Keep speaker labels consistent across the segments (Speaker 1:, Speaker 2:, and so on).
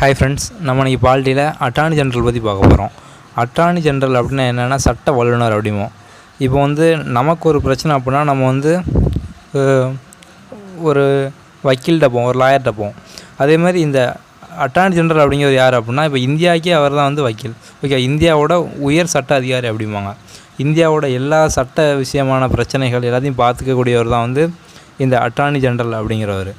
Speaker 1: Hi friends, நம்ம இன்றைக்கி பாலிட்டியில் attorney general பற்றி பார்க்க போகிறோம். அட்டார்னி ஜெனரல் அப்படின்னா என்னென்னா சட்ட வல்லுநர் அப்படிமோ. இப்போ நமக்கு ஒரு பிரச்சனை அப்படின்னா நம்ம ஒரு வக்கீல்கிட்ட போவோம், ஒரு லாயர்கிட்ட போவோம். அதேமாதிரி இந்த அட்டார்னி ஜெனரல் அப்படிங்கிறது யார் அப்படின்னா, இப்போ இந்தியாவுக்கே அவர் தான் வக்கீல். ஓகே, இந்தியாவோட உயர் சட்ட அதிகாரி அப்படிம்பாங்க. இந்தியாவோட எல்லா சட்ட விஷயமான பிரச்சனைகள் எல்லாத்தையும் பார்த்துக்கக்கூடியவர் தான் இந்த அட்டார்னி ஜெனரல் அப்படிங்கிறவர்.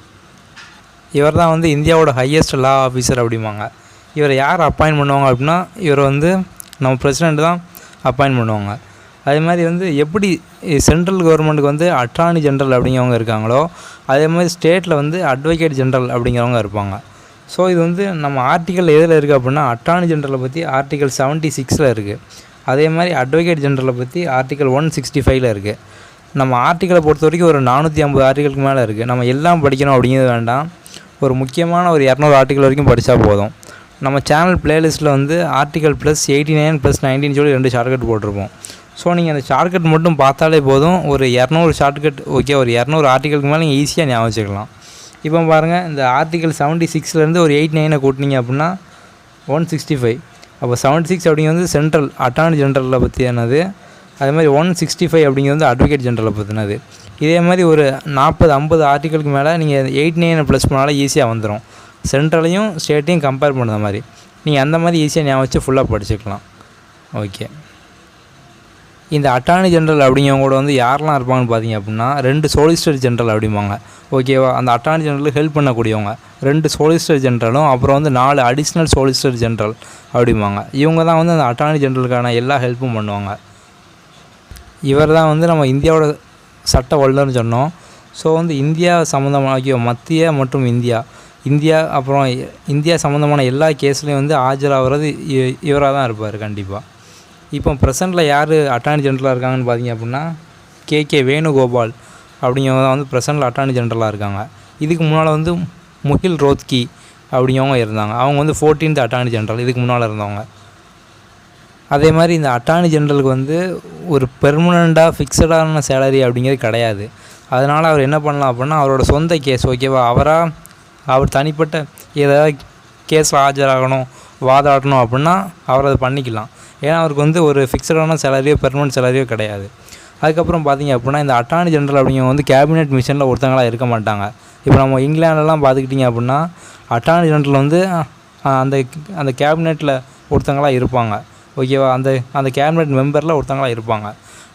Speaker 1: இவர் தான் இந்தியாவோட ஹையஸ்ட் லா ஆஃபீஸர் அப்படிம்பாங்க. இவரை யார் அப்பாயின்ட் பண்ணுவாங்க அப்படின்னா, இவர் நம்ம பிரசிடெண்ட் தான் அப்பாயின்ட் பண்ணுவாங்க. அதே மாதிரி எப்படி சென்ட்ரல் கவர்மெண்ட்டுக்கு அட்டார்னி ஜெனரல் அப்படிங்கிறவங்க இருக்காங்களோ, அதே மாதிரி ஸ்டேட்டில் அட்வொகேட் ஜெனரல் அப்படிங்கிறவங்க இருப்பாங்க. ஸோ இது நம்ம ஆர்டிக்கல் எதில் இருக்குது அப்படின்னா, அட்டார்னி ஜெனரலை பற்றி ஆர்டிக்கல் 76 இருக்குது. அதே மாதிரி அட்வொகேட் ஜெனரலை பற்றி ஆர்டிக்கல் 165 இருக்குது. நம்ம ஆர்டிக்கலை பொறுத்த வரைக்கும் ஒரு 450 ஆர்டிக்கலுக்கு மேலே இருக்குது. நம்ம எல்லாம் படிக்கணும் அப்படிங்கிறது வேண்டாம். ஒரு முக்கியமான ஒரு 200 ஆர்டிக்கல் வரைக்கும் படித்தா போதும். நம்ம சேனல் பிளேலிஸ்ட்டில் ஆர்டிக்கல் +89 +19 சொல்லி 2 ஷார்ட்கட் போட்டிருப்போம். ஸோ நீங்கள் அந்த ஷார்ட்கட் மட்டும் பார்த்தாலே போதும். ஒரு 200 ஷார்ட்கட் ஓகே, ஒரு 200 ஆர்டிக்கலுக்கு மேலே நீங்கள் ஈஸியாக ஞாபகம் வச்சுக்கலாம். இப்போ பாருங்கள், இந்த ஆர்டிக்கல் 76 ஒரு 89 கூட்டினீங்க அப்படின்னா 165. அப்போ 76 அப்படிங்கிறது சென்ட்ரல் அட்டார்னி ஜெனரலை பற்றியானது. அதே மாதிரி 165 அப்படிங்கிறது அட்வொகேட் ஜெனரலை பற்றினது. இதே மாதிரி ஒரு 40-50 ஆர்டிக்கலுக்கு மேலே நீங்கள் 89 ப்ளஸ் பண்ணாலும் ஈஸியாக வந்துடும். சென்ட்ரலையும் ஸ்டேட்டையும் கம்பேர் பண்ணுற மாதிரி நீங்கள் அந்த மாதிரி ஈஸியாக ஞாபகம் வச்சு ஃபுல்லாக படிச்சுக்கலாம். ஓகே, இந்த அட்டார்னி ஜெனரல் அப்படிங்கிறவங்க கூட யாரெல்லாம் இருப்பாங்கன்னு பார்த்தீங்க அப்படின்னா, 2 சொலிசிட்டர் ஜெனரல் அப்படிம்பாங்க. ஓகேவா, அந்த அட்டார்னி ஜெனரலுக்கு ஹெல்ப் பண்ணக்கூடியவங்க 2 சொலிசிட்டர் ஜெனரலும், அப்புறம் 4 அடிஷ்னல் சொலிசிட்டர் ஜெனரல் அப்படிம்பாங்க. இவங்க தான் அந்த அட்டார்னி ஜெனரலுக்கான எல்லா ஹெல்ப்பும் பண்ணுவாங்க. இவர் தான் நம்ம இந்தியாவோட சட்ட வல்லுநர்னு சொன்னோம். ஸோ இந்தியா சம்மந்தமான மத்திய மற்றும் இந்தியா அப்புறம் இந்தியா சம்மந்தமான எல்லா கேஸ்லேயும் ஆஜராகிறது இவராக தான் இருப்பார் கண்டிப்பாக. இப்போ ப்ரெசென்ட்டில் யார் அட்டார்னி ஜெனரலாக இருக்காங்கன்னு பார்த்தீங்க அப்படின்னா, கே வேணுகோபால் அப்படிங்கிறவங்க தான் ப்ரெசென்ட்டில் அட்டார்னி ஜெனரலாக இருக்காங்க. இதுக்கு முன்னால் முகில் ரோத்கி அப்படிங்கிறவங்க இருந்தாங்க. அவங்க 14th அட்டார்னி ஜெனரல் இதுக்கு முன்னால் இருந்தவங்க. அதே மாதிரி இந்த அட்டார்னி ஜெனரலுக்கு ஒரு பெர்மனண்ட்டாக ஃபிக்ஸடான சேலரி அப்படிங்கிறது கிடையாது. அதனால் அவர் என்ன பண்ணலாம் அப்படின்னா, அவரோட சொந்த கேஸ் ஓகேவா, அவர் தனிப்பட்ட ஏதாவது கேஸில் ஆஜராகணும், வாதாடணும் அப்படின்னா அவர் அதை பண்ணிக்கலாம். ஏன்னா அவருக்கு ஒரு ஃபிக்ஸடான சேலரியோ பெர்மனண்ட் சேலரியோ கிடையாது. அதுக்கப்புறம் பார்த்திங்க அப்படின்னா, இந்த அட்டார்னி ஜெனரல் அப்படிங்கிறவங்க கேபினெட் மிஷனில் ஒருத்தங்களாக இருக்க மாட்டாங்க. இப்போ நம்ம இங்கிலாண்டெலாம் பார்த்துக்கிட்டிங்க அப்படின்னா, அட்டார்னி ஜெனரல் அந்த கேபினெட்டில் ஒருத்தங்களாக இருப்பாங்க. ஓகேவா, அந்த கேபினெட் மெம்பரில் ஒருத்தங்களாக இருப்பாங்க.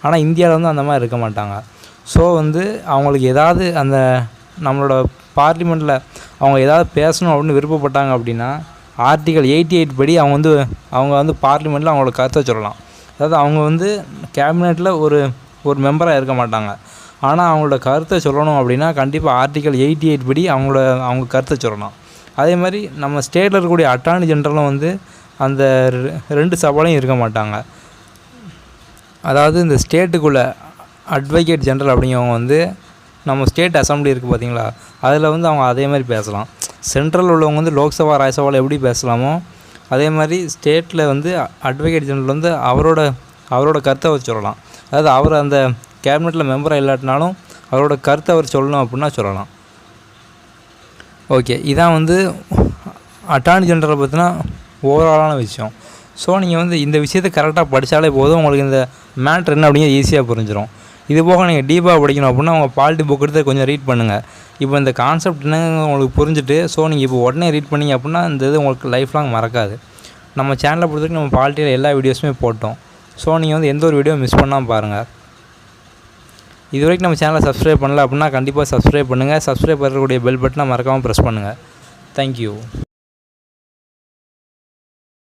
Speaker 1: ஆனால் இந்தியாவில் அந்த மாதிரி இருக்க மாட்டாங்க. ஸோ அவங்களுக்கு ஏதாவது நம்மளோட பார்லிமெண்ட்டில் அவங்க ஏதாவது பேசணும் அப்படின்னு விருப்பப்பட்டாங்க அப்படின்னா, ஆர்டிக்கல் 88 படி அவங்க பார்லிமெண்ட்டில் அவங்களோட கருத்தை சொல்லலாம். அதாவது அவங்க கேபினெட்டில் ஒரு மெம்பராக இருக்க மாட்டாங்க. ஆனால் அவங்களோட கருத்தை சொல்லணும் அப்படின்னா கண்டிப்பாக ஆர்டிக்கல் 88 படி அவங்க கருத்தை சொல்லலாம். அதே மாதிரி நம்ம ஸ்டேட்டில் இருக்கக்கூடிய அட்டார்னி ஜெனரலும் அந்த 2 சவாலையும் இருக்க மாட்டாங்க. அதாவது இந்த ஸ்டேட்டுக்குள்ளே அட்வொகேட் ஜெனரல் அப்படிங்கிறவங்க நம்ம ஸ்டேட் அசம்பிளி இருக்குது பார்த்தீங்களா, அதில் அவங்க அதே மாதிரி பேசலாம். சென்ட்ரல் உள்ளவங்க லோக்சபா ராஜ்யசபாவில் எப்படி பேசலாமோ அதே மாதிரி ஸ்டேட்டில் அட்வொகேட் ஜெனரல் அவரோட கருத்தை அவர் சொல்லலாம். அதாவது அவர் அந்த கேபினெட்டில் மெம்பராக இல்லாட்டினாலும் அவரோட கருத்தை அவர் சொல்லணும் அப்படின்னா சொல்லலாம். ஓகே, இதான் அட்டார்னி ஜெனரலை பற்றினா ஓவராலான விஷயம். ஸோ நீங்கள் இந்த விஷயத்தை கரெக்டாக படித்தாலே போதும், உங்களுக்கு இந்த மேட்ரு என்ன அப்படிங்கிறது ஈஸியாக புரிஞ்சிடும். இது போக நீங்கள் டீப்பாக படிக்கணும் அப்படின்னா உங்கள் பாலிட்டி புக் எடுத்து கொஞ்சம் ரீட் பண்ணுங்கள். இப்போ இந்த கான்செப்ட் என்னங்க உங்களுக்கு புரிஞ்சுட்டு ஸோ நீங்கள் இப்போ உடனே ரீட் பண்ணிங்க அப்படின்னா இந்த இது உங்களுக்கு லைஃப் லாங் மறக்காது. நம்ம சேனலை பொறுத்த வரைக்கும் நம்ம பாலிட்டியில் எல்லா வீடியோஸுமே போட்டோம். ஸோ நீங்கள் எந்த ஒரு வீடியோ மிஸ் பண்ணாமல் பாருங்கள். இது வரைக்கும் நம்ம சேனலை சப்ஸ்கிரைப் பண்ணல அப்படின்னா கண்டிப்பாக சப்ஸ்கிரைப் பண்ணுங்கள். சப்ஸ்கிரைப் பண்ணக்கூடிய பெல் பட்டனை மறக்காமல் ப்ரெஸ் பண்ணுங்கள். தேங்க்யூ.